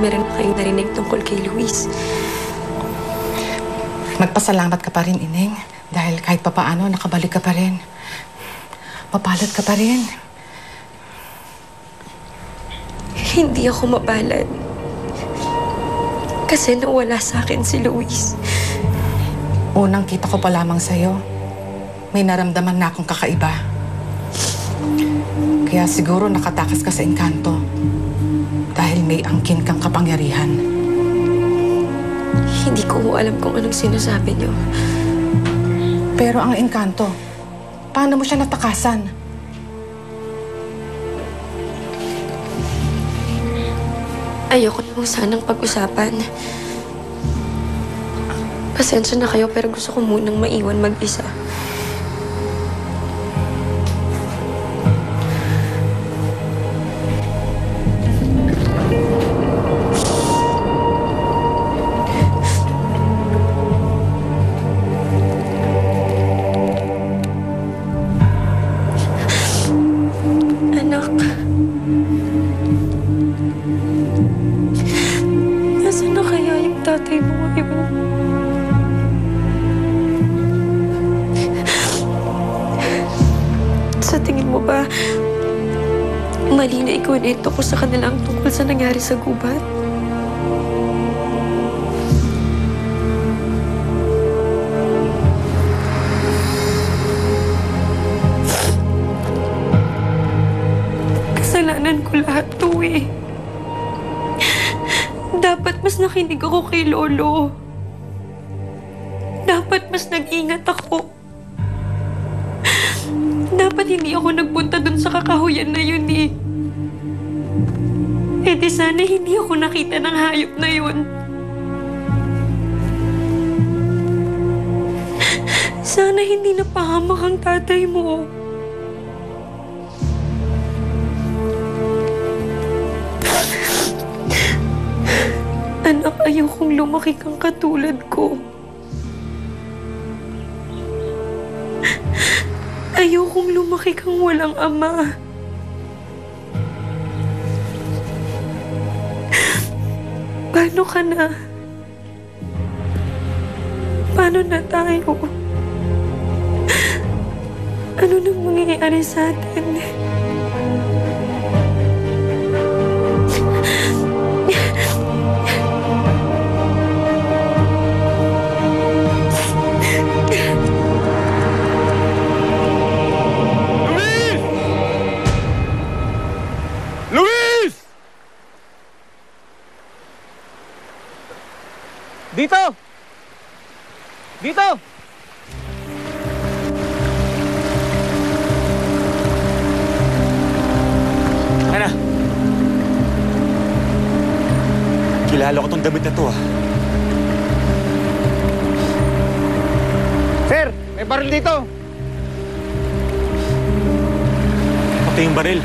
meron na kayong narinig tungkol kay Luis. Magpasalamat ka pa rin, Ineng. Dahil kahit papaano, nakabalik ka pa rin. Mapalad ka pa rin. Hindi ako mapalad. Kasi nawala sa akin si Luis. Unang kita ko pa lamang sa'yo, may naramdaman na akong kakaiba. Kaya siguro nakatakas ka sa engkanto dahil may angkin kang kapangyarihan. Hindi ko alam kung anong sinasabi niyo. Pero ang engkanto, paano mo siya natakasan? Ayoko na sanang pag-usapan. Pasensya na kayo pero gusto ko munang maiwan mag-isa. Anak. Nasaan na kaya yung tatay mo ngayon? Sa tingin mo ba, mali na ikwento ko sa kanila ang tungkol sa nangyari sa gubat? Kasalanan ko lahat to eh. Dapat mas nakinig ako kay Lolo. Dapat mas nag-ingat ako. Dapat hindi ako nagpunta dun sa kakahuyan na yun eh. Eh di sana hindi ako nakita ng hayop na yun. Sana hindi napahamak ang tatay mo. Anak, ayokong lumaki kang katulad ko. Ayokong lumaki kang walang ama. Paano ka na? Paano na tayo? Ano nang mangyayari sa atin? Dito! Dito! Ano? Kilala ko tong damit na to, ah. Sir, may baril dito. Pati yung baril.